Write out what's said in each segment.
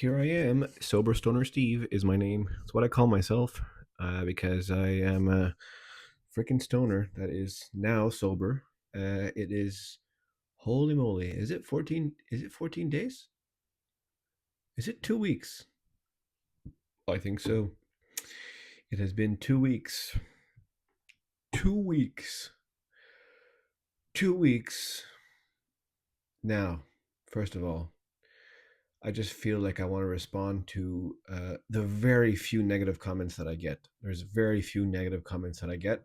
Here I am. Sober Stoner Steve is my name. It's what I call myself because I am a freaking stoner that is now sober. It is holy moly. Is it 14? Is it 14 days? Is it 2 weeks? I think so. It has been 2 weeks. 2 weeks. 2 weeks. Now, first of all, I just feel like I want to respond to the very few negative comments that I get. There's very few negative comments that I get,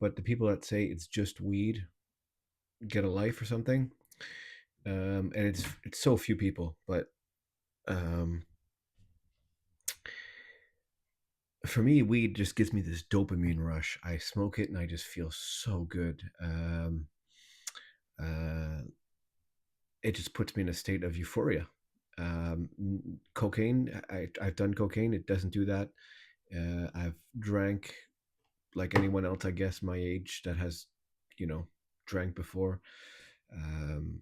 but the people that say it's just weed, get a life or something, and it's so few people. But um, for me, weed just gives me this dopamine rush. I smoke it and I just feel so good. Uh, it just puts me in a state of euphoria. Cocaine, I've done cocaine. It doesn't do that. I've drank like anyone else, I guess, my age that has, you know, drank before. Um,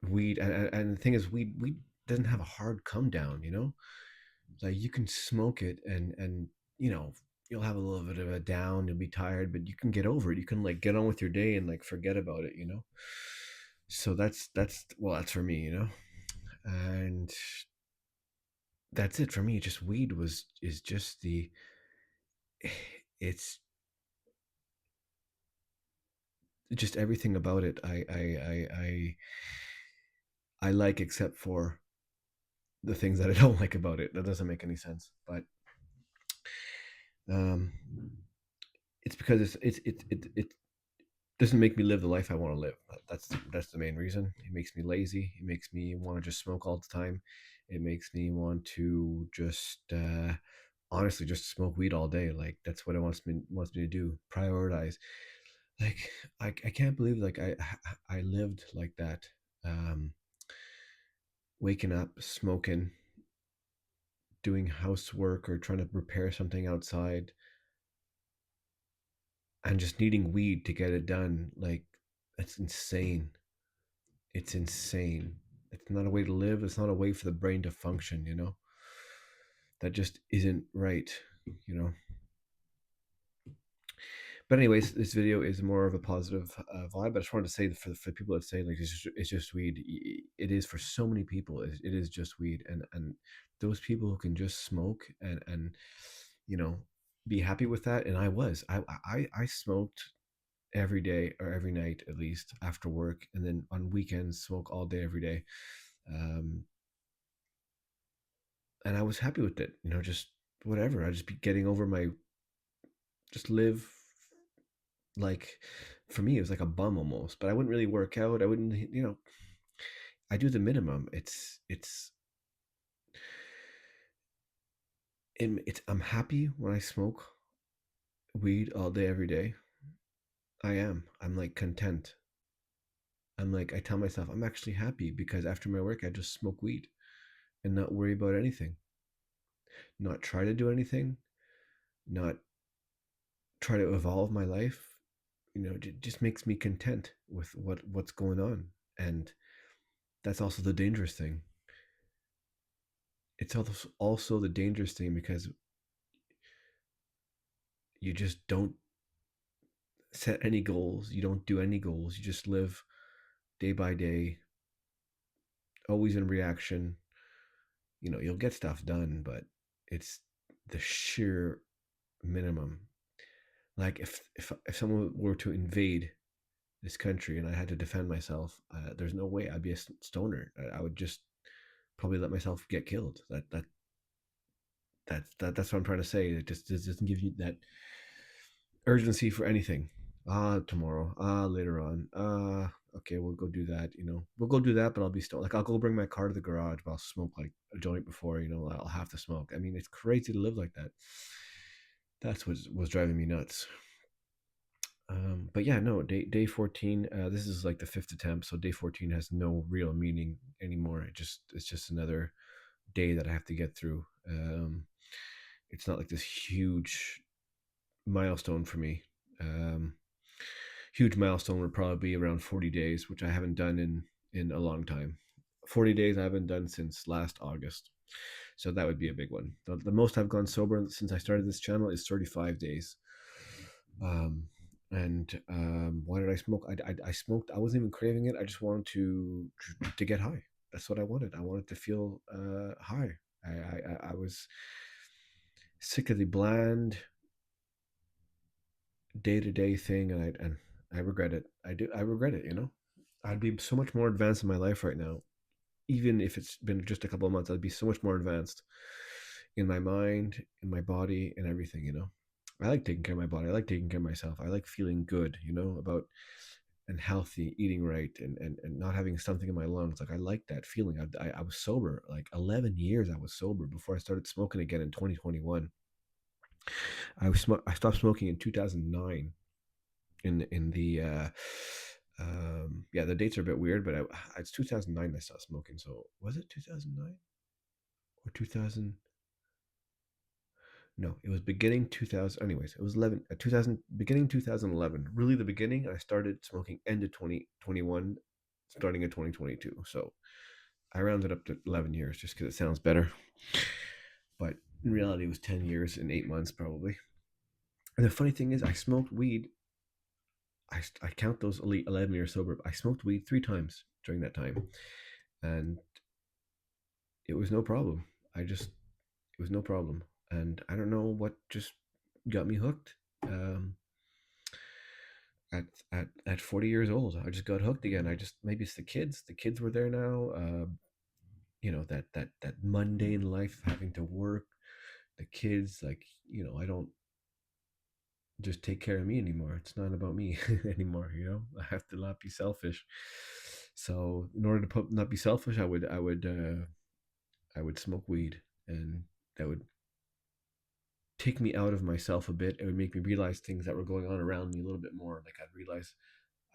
weed, and the thing is, weed doesn't have a hard come down. Like you can smoke it, and you know you'll have a little bit of a down. You'll be tired, but you can get over it. You can like get on with your day and like forget about it. So that's well, that's for me. And that's it for me. Just weed was is just the it's just everything about it. I like except for the things that I don't like about it. That doesn't make any sense. But um, it's because it doesn't make me live the life I want to live. That's the main reason. It makes me lazy. It makes me want to just smoke all the time. It makes me want to just honestly just smoke weed all day. Like that's what it wants me to do. Prioritize. Like I can't believe like I lived like that. Um, Waking up, smoking, doing housework or trying to repair something outside, and just needing weed to get it done. Like that's insane. It's insane. It's not a way to live. It's not a way for the brain to function. That just isn't right. You know. But anyways, this video is more of a positive vibe. I just wanted to say for people that say like it's just weed. It is for so many people. It is just weed, and those people who can just smoke and you know be happy with that. And I smoked every day or every night at least after work, and then on weekends smoke all day every day. Um, and I was happy with it. Just whatever. I just be getting over my just live like for me it was like a bum almost, but I wouldn't really work out. I wouldn't, I do the minimum. I'm happy when I smoke weed all day every day. I'm like content. I'm like, I tell myself I'm actually happy because after my work I just smoke weed and not worry about anything, not try to do anything, not try to evolve my life. It just makes me content with what's going on. And that's also the dangerous thing. It's also the dangerous thing because you just don't set any goals. You don't do any goals. You just live day by day, always in reaction. You'll get stuff done, but it's the sheer minimum. Like if someone were to invade this country and I had to defend myself, there's no way I'd be a stoner. I would just probably let myself get killed. That's what I'm trying to say. It doesn't give you that urgency for anything. Tomorrow. Later on. Okay, we'll go do that. We'll go do that, but I'll be stoned. Like I'll go bring my car to the garage, but I'll smoke like a joint before. I'll have to smoke. I mean, it's crazy to live like that. That's what was driving me nuts. But yeah, no. Day 14. This is like the fifth attempt, so day 14 has no real meaning anymore. It's just another day that I have to get through. It's not like this huge milestone for me. Um, Huge milestone would probably be around 40 days, which I haven't done in a long time. 40 days I haven't done since last August. So that would be a big one. The most I've gone sober since I started this channel is 35 days. Um, and why did I smoke? I smoked. I wasn't even craving it. I just wanted to get high. That's what I wanted. I wanted to feel high. I was sick of the bland day to day thing, and I regret it. I do. I regret it. You know, I'd be so much more advanced in my life right now. Even if it's been just a couple of months, I'd be so much more advanced in my mind, in my body, and everything. You know, I like taking care of my body. I like taking care of myself. I like feeling good. You know, about and healthy, eating right, and not having something in my lungs. Like I like that feeling. I was sober like 11 years. I was sober before I started smoking again in 2021. I stopped smoking in 2009. In the yeah, the dates are a bit weird, but it's 2009 I stopped smoking. So was it 2009 or 2000? No, it was beginning 2000. Anyways, it was 11 2000, beginning 2011. Really, the beginning. I started smoking end of 2021, starting in 2022. So I rounded up to 11 years just because it sounds better. But in reality, it was 10 years and 8 months probably. And the funny thing is, I smoked weed. I count those 11 years sober. I smoked weed 3 times during that time, and it was no problem. It was no problem, and I don't know what just got me hooked. Um, at 40 years old, I just got hooked again. I just maybe it's the kids. The kids were there now. You know, that mundane life, having to work. The kids, like, you know, I don't just take care of me anymore. It's not about me anymore. You know, I have to not be selfish. So in order to not be selfish, I would smoke weed, and that would take me out of myself a bit. It would make me realize things that were going on around me a little bit more. Like I'd realize,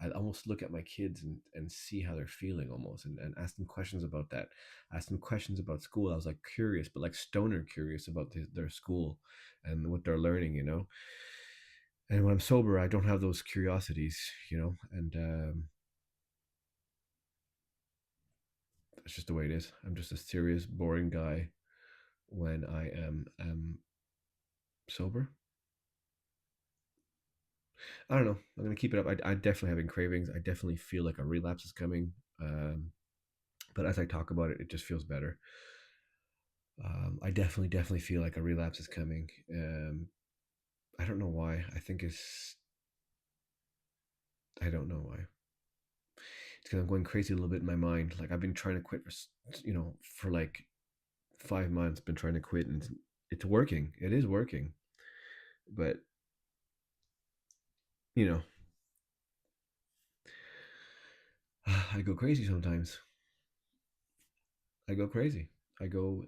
I'd almost look at my kids and see how they're feeling almost, and ask them questions about that. Ask them questions about school. I was like curious, but like stoner curious about their school and what they're learning, you know. And when I'm sober, I don't have those curiosities, you know, and it's just the way it is. I'm just a serious, boring guy when I am sober. I don't know. I'm gonna keep it up. I definitely having cravings. I definitely feel like a relapse is coming. But as I talk about it, it just feels better. I definitely feel like a relapse is coming. I don't know why. I don't know why. It's because I'm going crazy a little bit in my mind. Like I've been trying to quit for, for like 5 months. Been trying to quit, and it's working. It is working, but you know, I go crazy sometimes. I go crazy. I go.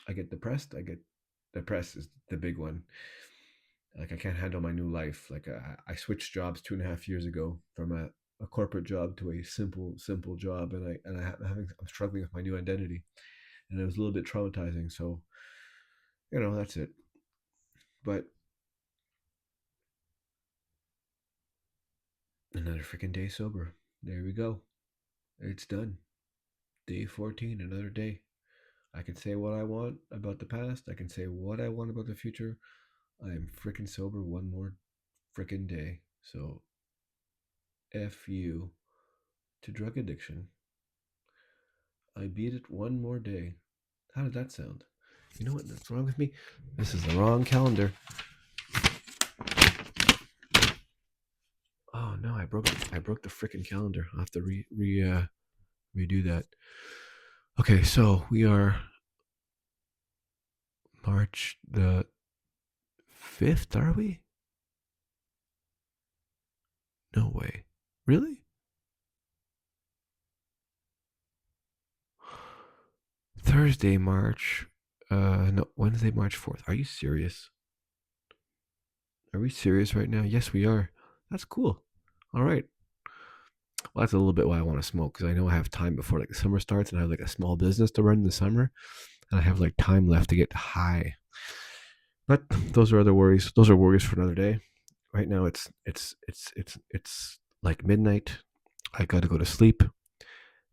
I get depressed. I get depressed is the big one. Like I can't handle my new life. Like I switched jobs 2.5 years ago from a corporate job to a simple job, and I'm struggling with my new identity, and it was a little bit traumatizing. So that's it. But another freaking day sober. There we go. It's done. Day 14. Another day. I can say what I want about the past. I can say what I want about the future. I am freaking sober one more freaking day. So F you to drug addiction. I beat it one more day. How did that sound? You know what? That's wrong with me. This is the wrong calendar. Oh no, I broke the freaking calendar. I'll have to redo that. Okay, so we are March the 5th, are we? No way. Really? Thursday, March. No, Wednesday, March 4th. Are you serious? Are we serious right now? Yes, we are. That's cool. All right. Well, that's a little bit why I want to smoke, because I know I have time before like the summer starts, and I have like a small business to run in the summer, and I have like time left to get high. But those are other worries. Those are worries for another day. Right now, it's like midnight. I got to go to sleep,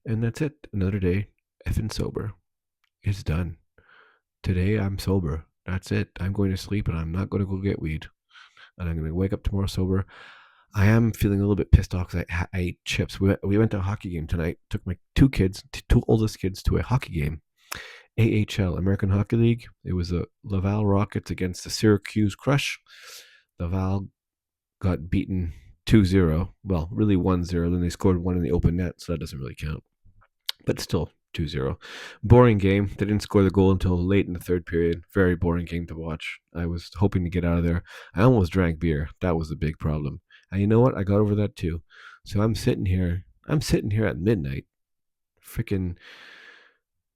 And that's it. Another day, effing sober. It's done. Today I'm sober. That's it. I'm going to sleep and I'm not going to go get weed. And I'm going to wake up tomorrow sober. I am feeling a little bit pissed off because I ate chips. We went to a hockey game tonight. Took my two oldest kids, to a hockey game. AHL, American Hockey League. It was the Laval Rockets against the Syracuse Crush. Laval got beaten 2-0. Well, really 1-0. Then they scored one in the open net, so that doesn't really count. But still, 2-0. Boring game. They didn't score the goal until late in the third period. Very boring game to watch. I was hoping to get out of there. I almost drank beer. That was the big problem. And you know what? I got over that too. So I'm sitting here at midnight, freaking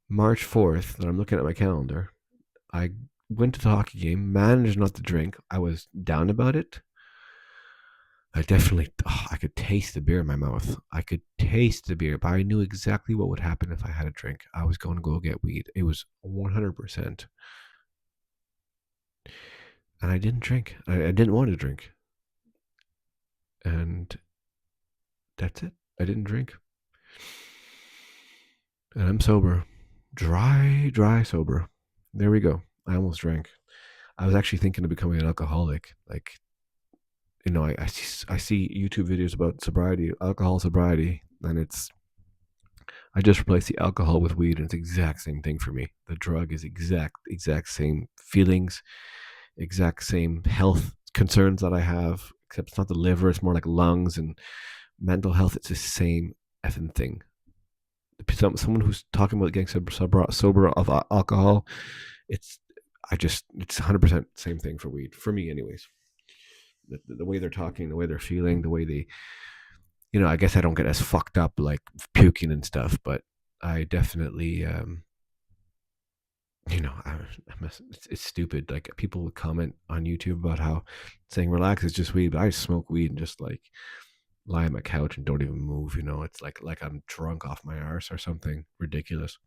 March 4th, and I'm looking at my calendar. I went to the hockey game, managed not to drink. I was down about it. I definitely, I could taste the beer in my mouth. I could taste the beer, but I knew exactly what would happen if I had a drink. I was going to go get weed. It was 100%. And I didn't drink. I didn't want to drink. And that's it. I didn't drink. And I'm sober. Dry sober. There we go. I almost drank. I was actually thinking of becoming an alcoholic. Like, I see YouTube videos about sobriety, alcohol sobriety, and I just replace the alcohol with weed, and it's the exact same thing for me. The drug is exact same feelings, exact same health concerns that I have, except it's not the liver, it's more like lungs and mental health. It's the same effing thing. Someone who's talking about getting sober of alcohol, it's 100% same thing for weed, for me anyways. The way they're talking, the way they're feeling, the way they, I guess I don't get as fucked up like puking and stuff, but I definitely, it's stupid. Like, people would comment on YouTube about how saying relax is just weed, but I smoke weed and just like lie on my couch and don't even move. It's like I'm drunk off my arse or something ridiculous.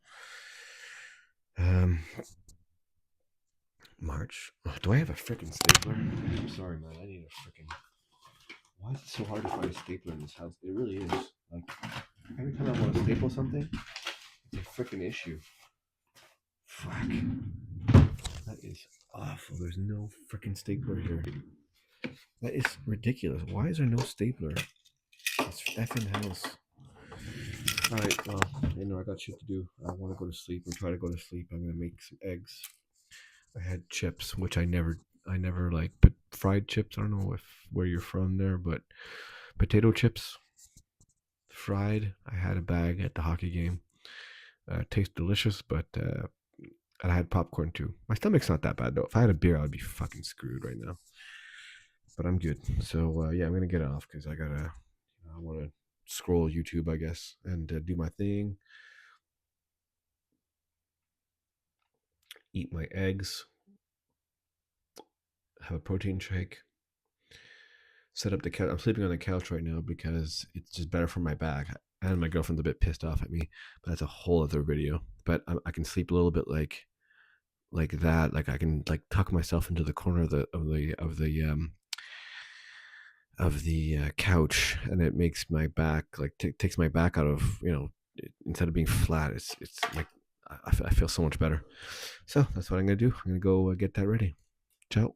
March. Oh, do I have a freaking stapler? I'm sorry, man. I need a freaking. Why is it so hard to find a stapler in this house? It really is. Like, every time I want to staple something, it's a freaking issue. Fuck. That is awful. There's no freaking stapler here. That is ridiculous. Why is there no stapler? This effing house. Alright, well, I got shit to do. I want to go to sleep and try to go to sleep. I'm going to make some eggs. I had chips, which I never like, but fried chips. I don't know where you're from there, but potato chips, fried. I had a bag at the hockey game. Tastes delicious, but I had popcorn too. My stomach's not that bad though. If I had a beer, I would be fucking screwed right now. But I'm good. So yeah, I'm gonna get off because I want to scroll YouTube, I guess, and do my thing. Eat my eggs. Have a protein shake. Set up the couch. I'm sleeping on the couch right now because it's just better for my back. And my girlfriend's a bit pissed off at me, but that's a whole other video. But I can sleep a little bit like that. Like, I can like tuck myself into the corner of the couch, and it makes my back like takes my back out of instead of being flat. It's like I feel so much better. So that's what I'm gonna do. I'm gonna go get that ready. Ciao.